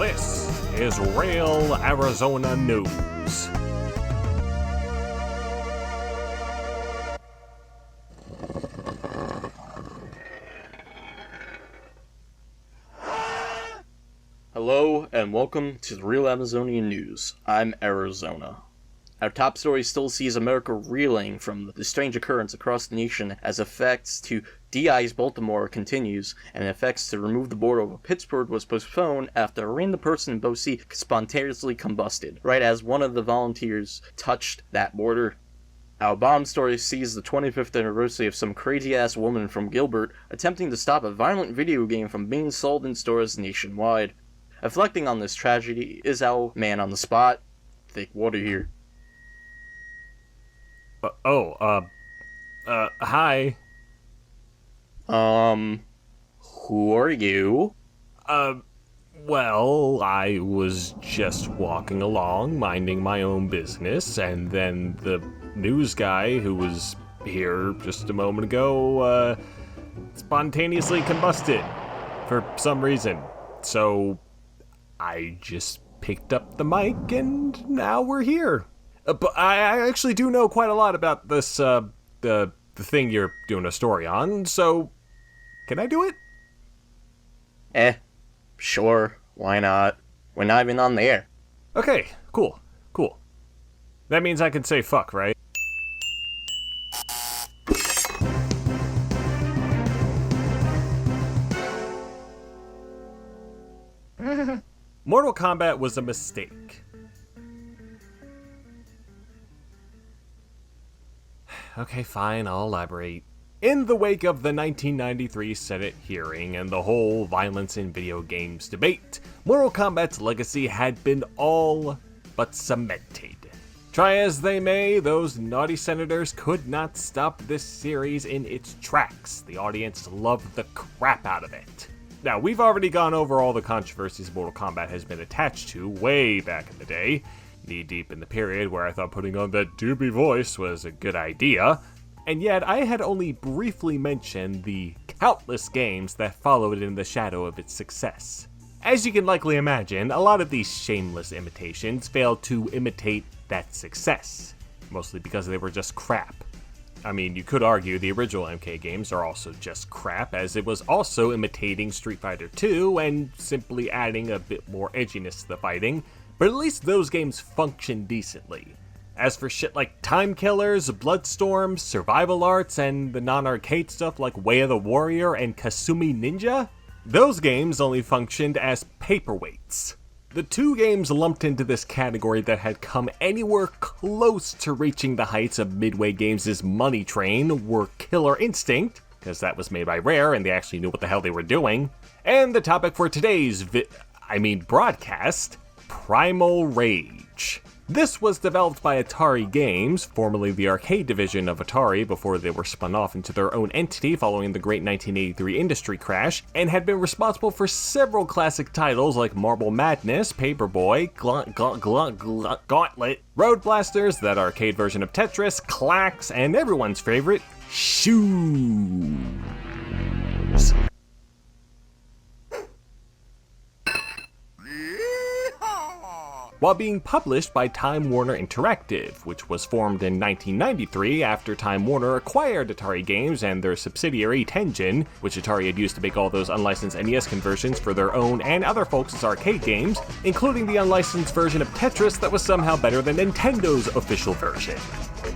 This is Real Arizona News. Hello and welcome to the Real Amazonian News. I'm Arizona. Our top story still sees America reeling from the strange occurrence across the nation as effects to de-ice Baltimore continues, and effects to remove the border over Pittsburgh was postponed after a random person in Boise spontaneously combusted, right as one of the volunteers touched that border. Our bomb story sees the 25th anniversary of some crazy-ass woman from Gilbert attempting to stop a violent video game from being sold in stores nationwide. Reflecting on this tragedy is our man on the spot, Thick Water here. Hi. Who are you? Well, I was just walking along, minding my own business, and then the news guy who was here just a moment ago, spontaneously combusted for some reason. So I just picked up the mic and now we're here. But I actually do know quite a lot about this, the thing you're doing a story on, so can I do it? Sure, why not? We're not even on the air. Okay, cool. That means I can say fuck, right? Mortal Kombat was a mistake. Okay, fine, I'll elaborate. In the wake of the 1993 Senate hearing and the whole violence in video games debate, Mortal Kombat's legacy had been all but cemented. Try as they may, those naughty senators could not stop this series in its tracks. The audience loved the crap out of it. Now, we've already gone over all the controversies Mortal Kombat has been attached to way back in the day, knee-deep in the period where I thought putting on that doobie voice was a good idea, and yet I had only briefly mentioned the countless games that followed in the shadow of its success. As you can likely imagine, a lot of these shameless imitations failed to imitate that success, mostly because they were just crap. I mean, you could argue the original MK games are also just crap, as it was also imitating Street Fighter 2 and simply adding a bit more edginess to the fighting, but at least those games function decently. As for shit like Time Killers, Bloodstorm, Survival Arts, and the non-arcade stuff like Way of the Warrior and Kasumi Ninja, those games only functioned as paperweights. The two games lumped into this category that had come anywhere close to reaching the heights of Midway Games' Money Train were Killer Instinct, because that was made by Rare and they actually knew what the hell they were doing, and the topic for today's broadcast, Primal Rage. This was developed by Atari Games, formerly the arcade division of Atari before they were spun off into their own entity following the great 1983 industry crash, and had been responsible for several classic titles like Marble Madness, Paperboy, Gauntlet, Road Blasters, that arcade version of Tetris, Clax, and everyone's favorite, Shoes. While being published by Time Warner Interactive, which was formed in 1993 after Time Warner acquired Atari Games and their subsidiary Tengen, which Atari had used to make all those unlicensed NES conversions for their own and other folks' arcade games, including the unlicensed version of Tetris that was somehow better than Nintendo's official version.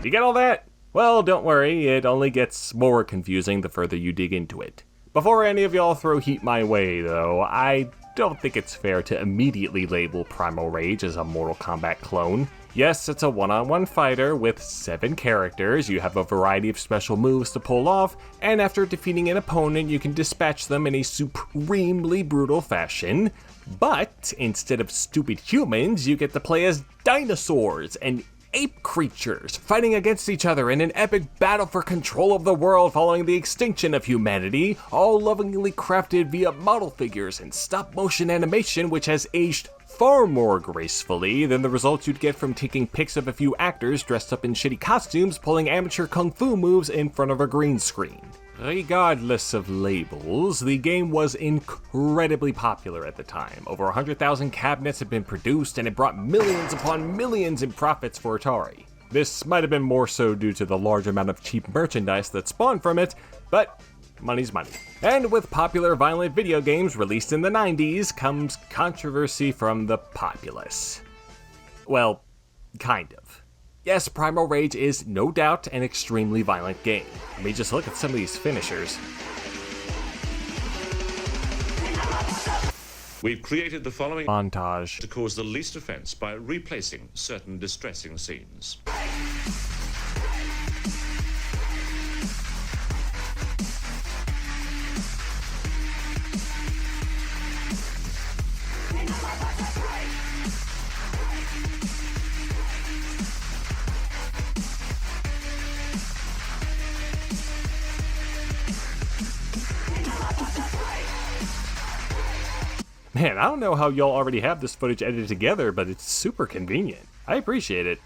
You get all that? Well, don't worry, it only gets more confusing the further you dig into it. Before any of y'all throw heat my way, though, I don't think it's fair to immediately label Primal Rage as a Mortal Kombat clone. Yes, it's a one-on-one fighter with 7 characters, you have a variety of special moves to pull off, and after defeating an opponent you can dispatch them in a supremely brutal fashion. But instead of stupid humans, you get to play as dinosaurs and ape creatures fighting against each other in an epic battle for control of the world following the extinction of humanity, all lovingly crafted via model figures and stop-motion animation, which has aged far more gracefully than the results you'd get from taking pics of a few actors dressed up in shitty costumes pulling amateur kung fu moves in front of a green screen. Regardless of labels, the game was incredibly popular at the time. Over 100,000 cabinets had been produced, and it brought millions upon millions in profits for Atari. This might have been more so due to the large amount of cheap merchandise that spawned from it, but money's money. And with popular violent video games released in the 90s comes controversy from the populace. Well, kind of. Yes, Primal Rage is no doubt an extremely violent game. I mean, just look at some of these finishers. We've created the following Montage. to cause the least offense by replacing certain distressing scenes. Man, I don't know how y'all already have this footage edited together, but it's super convenient. I appreciate it.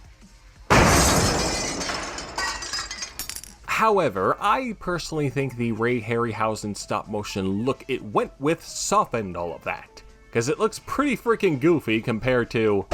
However, I personally think the Ray Harryhausen stop motion look it went with softened all of that, because it looks pretty freaking goofy compared to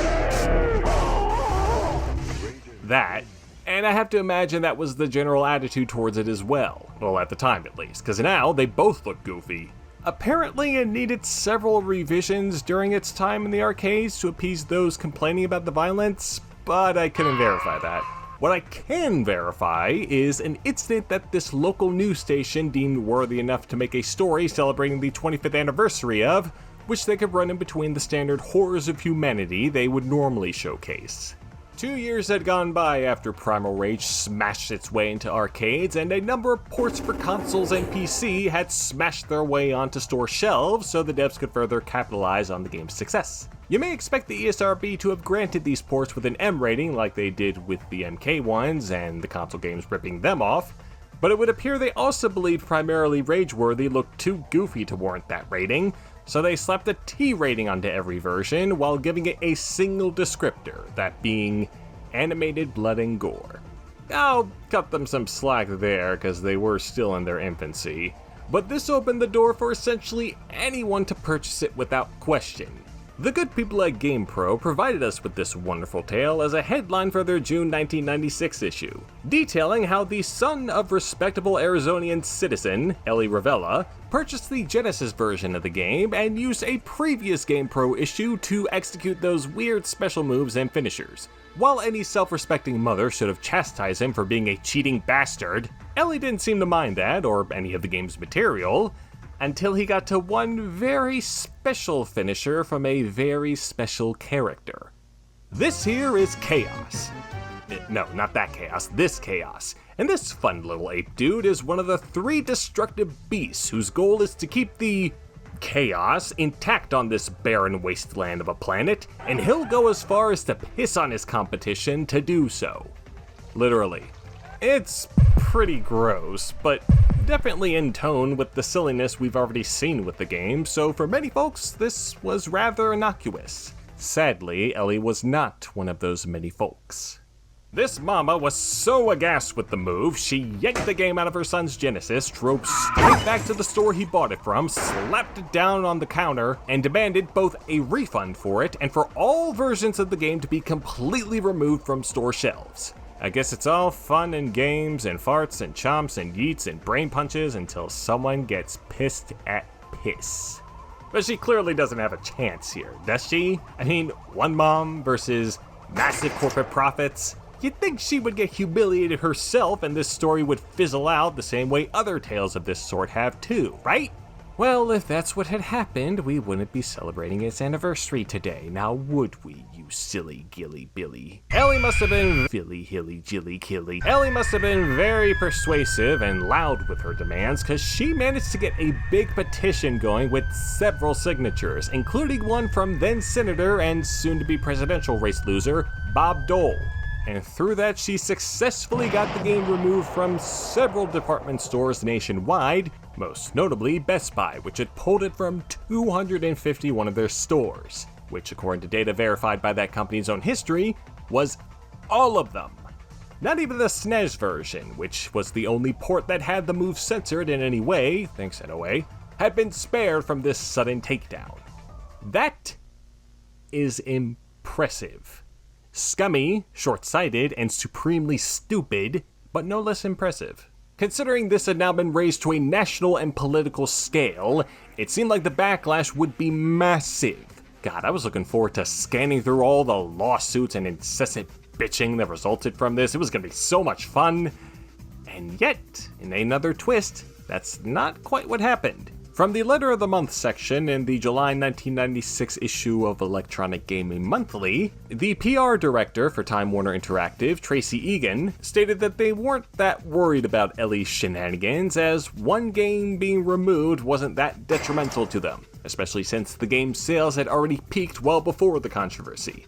that, and I have to imagine that was the general attitude towards it as well. Well, at the time at least, because now they both look goofy. Apparently, it needed several revisions during its time in the arcades to appease those complaining about the violence, but I couldn't verify that. What I can verify is an incident that this local news station deemed worthy enough to make a story celebrating the 25th anniversary of, which they could run in between the standard horrors of humanity they would normally showcase. 2 years had gone by after Primal Rage smashed its way into arcades, and a number of ports for consoles and PC had smashed their way onto store shelves so the devs could further capitalize on the game's success. You may expect the ESRB to have granted these ports with an M rating like they did with the MK ones and the console games ripping them off, but it would appear they also believed primarily Rageworthy looked too goofy to warrant that rating, so they slapped a T rating onto every version while giving it a single descriptor, that being animated blood and gore. I'll cut them some slack there, because they were still in their infancy, but this opened the door for essentially anyone to purchase it without question. The good people at GamePro provided us with this wonderful tale as a headline for their June 1996 issue, detailing how the son of respectable Arizonian citizen, Ellie Ravella, purchased the Genesis version of the game and used a previous GamePro issue to execute those weird special moves and finishers. While any self-respecting mother should have chastised him for being a cheating bastard, Ellie didn't seem to mind that, or any of the game's material, until he got to one very special finisher from a very special character. This here is Chaos. No, not that Chaos, this Chaos. And this fun little ape dude is one of the 3 destructive beasts whose goal is to keep the Chaos intact on this barren wasteland of a planet, and he'll go as far as to piss on his competition to do so. Literally. It's pretty gross, but definitely in tone with the silliness we've already seen with the game, so for many folks, this was rather innocuous. Sadly, Ellie was not one of those many folks. This mama was so aghast with the move, she yanked the game out of her son's Genesis, drove straight back to the store he bought it from, slapped it down on the counter, and demanded both a refund for it and for all versions of the game to be completely removed from store shelves. I guess it's all fun and games and farts and chomps and yeets and brain punches until someone gets pissed at piss. But she clearly doesn't have a chance here, does she? I mean, one mom versus massive corporate profits? You'd think she would get humiliated herself and this story would fizzle out the same way other tales of this sort have too, right? Well, if that's what had happened, we wouldn't be celebrating its anniversary today, now would we, you silly gilly billy? Ellie must have been Ellie must have been very persuasive and loud with her demands, cause she managed to get a big petition going with several signatures, including one from then Senator and soon-to-be presidential race loser, Bob Dole. And through that, she successfully got the game removed from several department stores nationwide, most notably Best Buy, which had pulled it from 251 of their stores, which according to data verified by that company's own history, was all of them. Not even the SNES version, which was the only port that had the move censored in any way, thanks NOA, had been spared from this sudden takedown. That is impressive. Scummy, short-sighted, and supremely stupid, but no less impressive. Considering this had now been raised to a national and political scale, it seemed like the backlash would be massive. God, I was looking forward to scanning through all the lawsuits and incessant bitching that resulted from this. It was going to be so much fun. And yet, in another twist, that's not quite what happened. From the Letter of the Month section in the July 1996 issue of Electronic Gaming Monthly, the PR director for Time Warner Interactive, TheCrazyEven, stated that they weren't that worried about Ellie's shenanigans, as one game being removed wasn't that detrimental to them, especially since the game's sales had already peaked well before the controversy.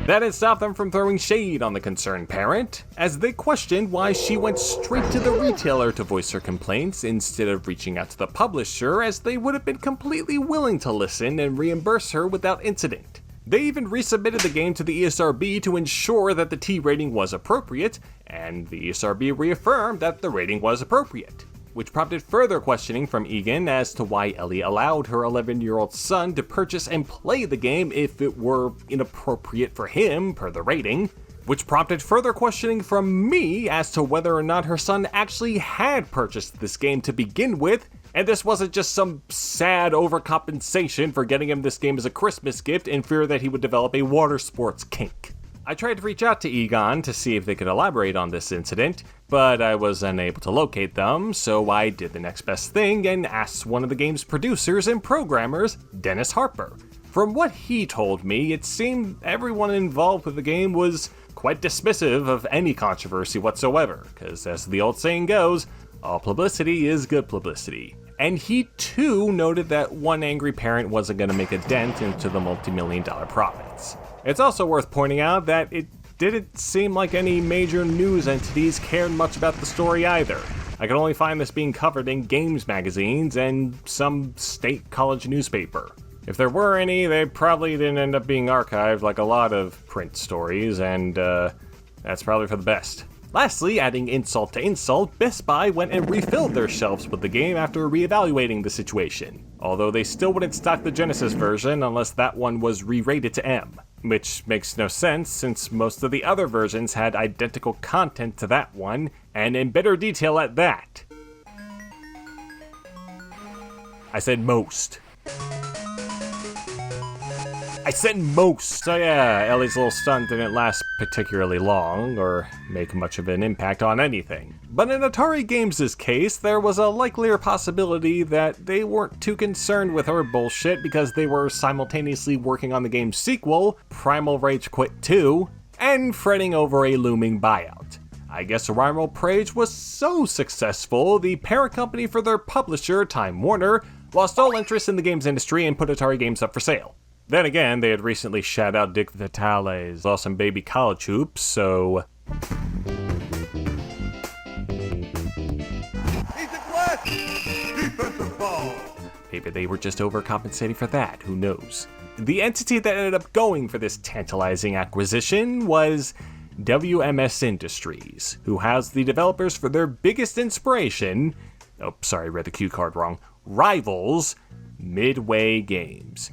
That had stopped them from throwing shade on the concerned parent, as they questioned why she went straight to the retailer to voice her complaints instead of reaching out to the publisher, as they would have been completely willing to listen and reimburse her without incident. They even resubmitted the game to the ESRB to ensure that the T rating was appropriate, and the ESRB reaffirmed that the rating was appropriate, which prompted further questioning from Egan as to why Ellie allowed her 11-year-old son to purchase and play the game if it were inappropriate for him per the rating, which prompted further questioning from me as to whether or not her son actually had purchased this game to begin with, and this wasn't just some sad overcompensation for getting him this game as a Christmas gift in fear that he would develop a water sports kink. I tried to reach out to Egon to see if they could elaborate on this incident, but I was unable to locate them, so I did the next best thing and asked one of the game's producers and programmers, Dennis Harper. From what he told me, it seemed everyone involved with the game was quite dismissive of any controversy whatsoever, because as the old saying goes, all publicity is good publicity. And he too noted that one angry parent wasn't going to make a dent into the multi-million-dollar profits. It's also worth pointing out that it didn't seem like any major news entities cared much about the story either. I could only find this being covered in games magazines and some state college newspaper. If there were any, they probably didn't end up being archived like a lot of print stories, and that's probably for the best. Lastly, adding insult to insult, Best Buy went and refilled their shelves with the game after reevaluating the situation, although they still wouldn't stock the Genesis version unless that one was re-rated to M. Which makes no sense, since most of the other versions had identical content to that one, and in better detail at that. I said most. I said most! So yeah, Ellie's little stunt didn't last particularly long, or make much of an impact on anything. But in Atari Games' case, there was a likelier possibility that they weren't too concerned with her bullshit because they were simultaneously working on the game's sequel, Primal Rage Quit 2, and fretting over a looming buyout. I guess Primal Rage was so successful, the parent company for their publisher, Time Warner, lost all interest in the games industry and put Atari Games up for sale. Then again, they had recently shout out Dick Vitale's awesome baby college hoops, so... Maybe they were just overcompensating for that, who knows. The entity that ended up going for this tantalizing acquisition was WMS Industries, who housed the developers for their biggest inspiration, oh sorry, read the cue card wrong, rivals, Midway Games.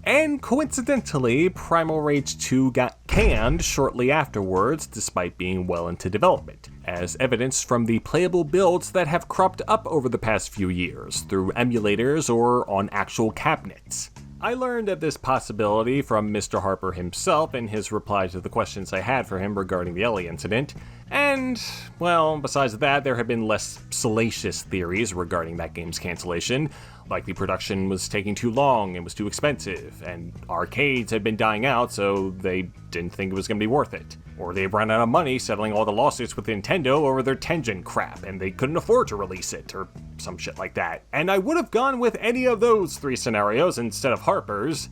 And coincidentally, Primal Rage 2 got canned shortly afterwards, despite being well into development, as evidenced from the playable builds that have cropped up over the past few years, through emulators or on actual cabinets. I learned of this possibility from Mr. Harper himself in his reply to the questions I had for him regarding the Ellie incident, and, well, besides that, there have been less salacious theories regarding that game's cancellation, like the production was taking too long and was too expensive, and arcades had been dying out so they didn't think it was going to be worth it. Or they ran out of money settling all the lawsuits with Nintendo over their Tengen crap and they couldn't afford to release it, or some shit like that. And I would have gone with any of those three scenarios instead of Harper's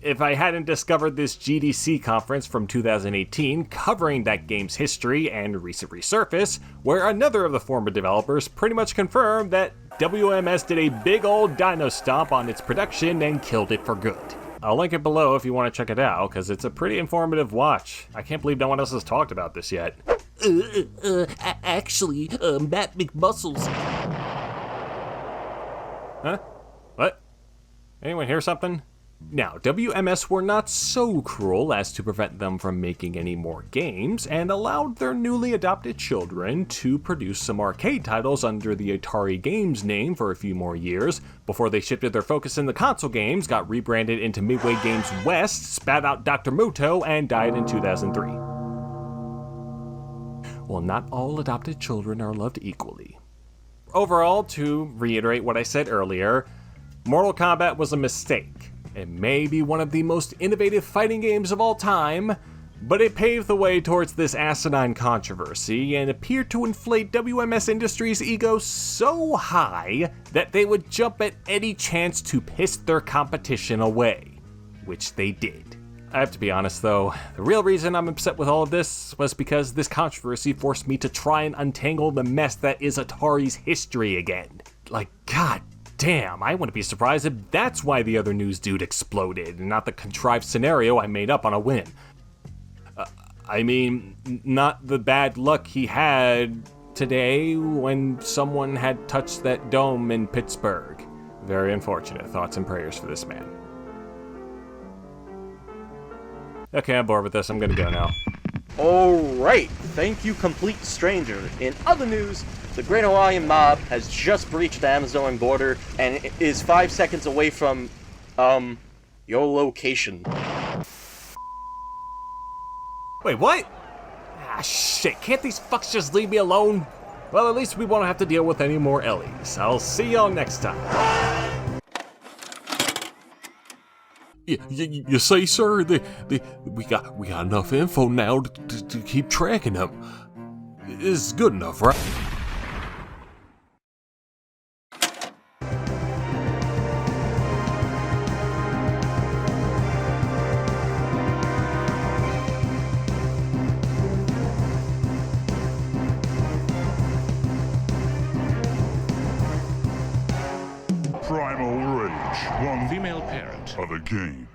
if I hadn't discovered this GDC conference from 2018 covering that game's history and recent resurface, where another of the former developers pretty much confirmed that WMS did a big old dino stomp on its production and killed it for good. I'll link it below if you want to check it out, because it's a pretty informative watch. I can't believe no one else has talked about this yet. Actually, Matt McMuscles. Huh? What? Anyone hear something? Now, WMS were not so cruel as to prevent them from making any more games, and allowed their newly adopted children to produce some arcade titles under the Atari Games name for a few more years, before they shifted their focus in the console games, got rebranded into Midway Games West, spat out Dr. Muto, and died in 2003. Well, not all adopted children are loved equally. Overall, to reiterate what I said earlier, Mortal Kombat was a mistake. It may be one of the most innovative fighting games of all time, but it paved the way towards this asinine controversy and appeared to inflate WMS Industries' ego so high that they would jump at any chance to piss their competition away, which they did. I have to be honest though, the real reason I'm upset with all of this was because this controversy forced me to try and untangle the mess that is Atari's history again. Like, god damn, I wouldn't be surprised if that's why the other news dude exploded, and not the contrived scenario I made up on a whim. I mean, not the bad luck he had today when someone had touched that dome in Pittsburgh. Very unfortunate. Thoughts and prayers for this man. Okay, I'm bored with this. I'm gonna go now. Alright, thank you, complete stranger. In other news, the Great Hawaiian Mob has just breached the Amazonian border and is 5 seconds away from, your location. Wait, what? Ah, shit, can't these fucks just leave me alone? Well, at least we won't have to deal with any more Ellies. I'll see y'all next time. You say, sir, we got enough info now to keep tracking them. It's good enough, right? Primal Rage, one Female parent. of the game.